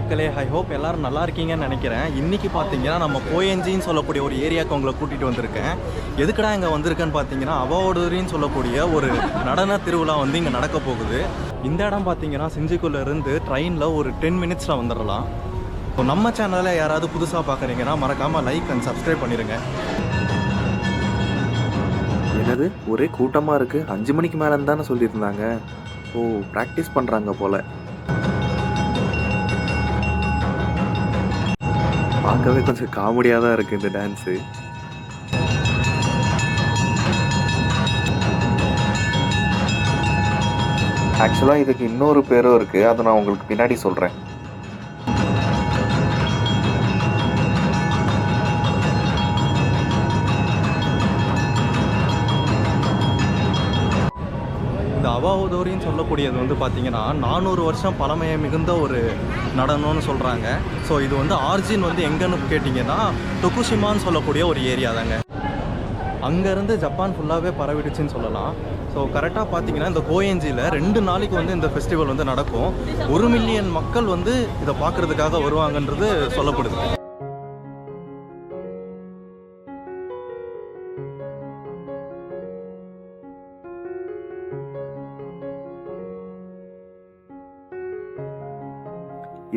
மக்களே, I hope எல்லோரும் நல்லா இருக்கீங்கன்னு நினைக்கிறேன். இன்றைக்கி பார்த்தீங்கன்னா நம்ம கோயஞ்சின்னு சொல்லக்கூடிய ஒரு ஏரியாவுக்கு உங்களை கூட்டிகிட்டு வந்திருக்கேன். எதுக்கடா இங்கே வந்திருக்கேன்னு பார்த்தீங்கன்னா அவாவோடரின்னு சொல்லக்கூடிய ஒரு நடன திருவிழா வந்து இங்கே நடக்க போகுது. இந்த இடம் பார்த்தீங்கன்னா செஞ்சிக்குள்ளேருந்து ட்ரெயினில் ஒரு 10 மினிட்ஸில் வந்துடலாம். ஸோ நம்ம சேனலில் யாராவது புதுசாக பார்க்குறீங்கன்னா மறக்காமல் லைக் அண்ட் சப்ஸ்கிரைப் பண்ணிடுங்க. என்னது ஒரே கூட்டமாக இருக்குது? 5 மணிக்கு மேலேன்னு தானே சொல்லியிருந்தாங்க. ஓ, ப்ராக்டிஸ் பண்ணுறாங்க போல். பார்க்கவே கொஞ்சம் காமெடியாக தான் இருக்குது இந்த டான்ஸு. ஆக்சுவலாக இதுக்கு இன்னொரு பேரும் இருக்குது, அதை நான் உங்களுக்கு பின்னாடி சொல்கிறேன். இந்த அவாவோதோரின்னு சொல்லக்கூடியது வந்து பார்த்தீங்கன்னா 400 வருஷம் பழமையை மிகுந்த ஒரு நடனம்னு சொல்கிறாங்க. ஸோ இது வந்து ஆர்ஜின் வந்து எங்கன்னு கேட்டிங்கன்னா டொகுஷிமான்னு சொல்லக்கூடிய ஒரு ஏரியா தாங்க. அங்கேருந்து ஜப்பான் ஃபுல்லாகவே பரவிடுச்சுன்னு சொல்லலாம். ஸோ கரெக்டாக பார்த்தீங்கன்னா இந்த கோயஞ்சியில் 2 நாளைக்கு வந்து இந்த ஃபெஸ்டிவல் வந்து நடக்கும். 1 மில்லியன் மக்கள் வந்து இதை பார்க்குறதுக்காக வருவாங்கன்றது சொல்லப்படுது.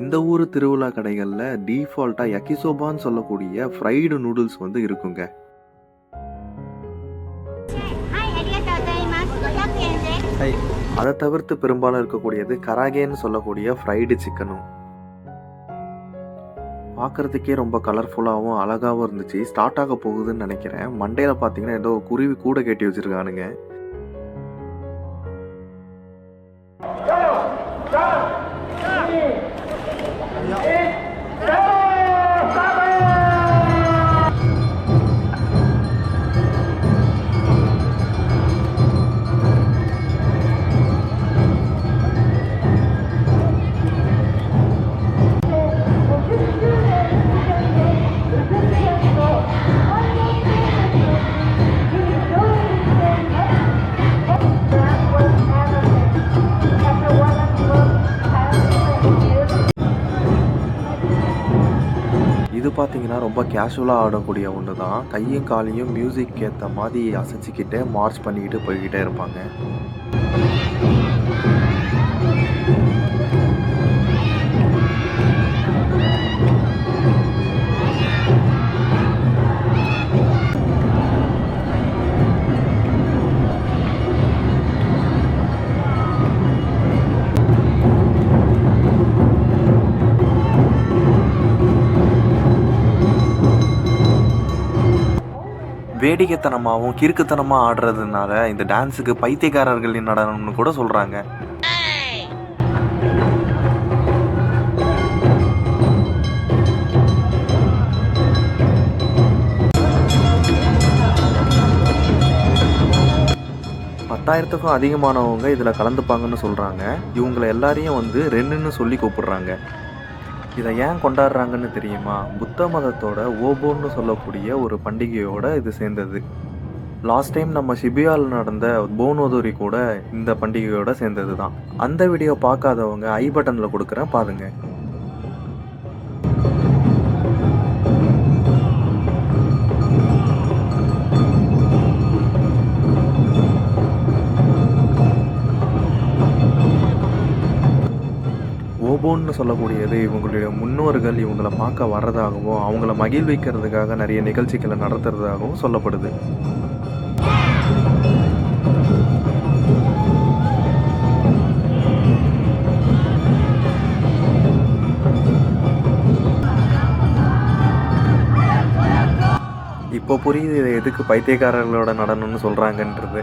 இந்த ஊர் திருவிழா கடைகளில் டீஃபால்ட்டாக யக்கிசோபான்னு சொல்லக்கூடிய ஃப்ரைடு நூடுல்ஸ் வந்து இருக்குங்க. அதை தவிர்த்து பெரும்பாலும் இருக்கக்கூடியது கராகேன்னு சொல்லக்கூடிய ஃப்ரைடு சிக்கனும். பார்க்குறதுக்கே ரொம்ப கலர்ஃபுல்லாகவும் அழகாகவும் இருந்துச்சு. ஸ்டார்ட் ஆக போகுதுன்னு நினைக்கிறேன். மண்டையில் பார்த்தீங்கன்னா ஏதோ குருவி கூட கட்டி வச்சுருக்கானுங்க. இது பார்த்தீங்கன்னா ரொம்ப கேஷுவலாக ஆடக்கூடிய ஒன்று தான். கையும் காலையும் மியூசிக் ஏற்ற மாதிரி அசைச்சிக்கிட்டு மார்ச் பண்ணிக்கிட்டு போய்கிட்டே இருப்பாங்க. வேடிக்கைத்தனமாகவும் கிறுக்குத்தனமாக ஆடுறதுனால இந்த டான்ஸுக்கு பைத்தியக்காரர்களின் நடனம்னு கூட சொல்கிறாங்க. பத்தாயிரத்துக்கும் அதிகமானவங்க இதில் கலந்துப்பாங்கன்னு சொல்கிறாங்க. இவங்களை எல்லாரையும் வந்து ரென்னுன்னு சொல்லி கூப்பிடுறாங்க. இதை ஏன் கொண்டாடுறாங்கன்னு தெரியுமா? புத்த மதத்தோட ஓபோன்னு சொல்லக்கூடிய ஒரு பண்டிகையோட இது சேர்ந்தது. லாஸ்ட் டைம் நம்ம ஷிபியாவில் நடந்த போனோதோரி கூட இந்த பண்டிகையோட சேர்ந்தது தான். அந்த வீடியோ பார்க்காதவங்க ஐ பட்டனில் கொடுக்குறேன், பாருங்க. ஓபோன்னு சொல்லக்கூடியது இவங்களுடைய முன்னோர்கள் இவங்களை பார்க்க வர்றதாகவும் அவங்கள மகிழ்விக்கிறதுக்காக நிறைய நிகழ்ச்சிகளை நடத்துறதாகவும் சொல்லப்படுது. இப்போ புரியுது இதை எதுக்கு பைத்தியக்காரர்களோட நடனம்னு சொல்கிறாங்கன்றது.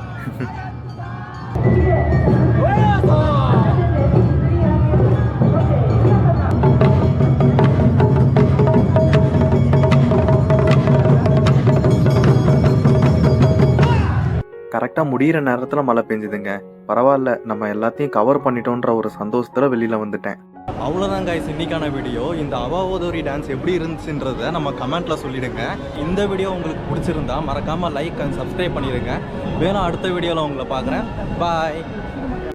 கரெக்டாக முடிகிற நேரத்தில் மழை பெஞ்சுதுங்க. பரவாயில்ல, நம்ம எல்லாத்தையும் கவர் பண்ணிட்டோன்ற ஒரு சந்தோஷத்தில் வெளியில் வந்துட்டேன். அவ்வளோதான் கைஸ் இன்னைக்கான வீடியோ. இந்த அவாவோதோரி டான்ஸ் எப்படி இருந்துச்சுன்றதை நம்ம கமெண்ட்டில் சொல்லிவிடுங்க. இந்த வீடியோ உங்களுக்கு பிடிச்சிருந்தா மறக்காமல் லைக் அண்ட் சப்ஸ்கிரைப் பண்ணிடுங்க. வேணும் அடுத்த வீடியோவில் உங்களை பார்க்குறேன். பாய்.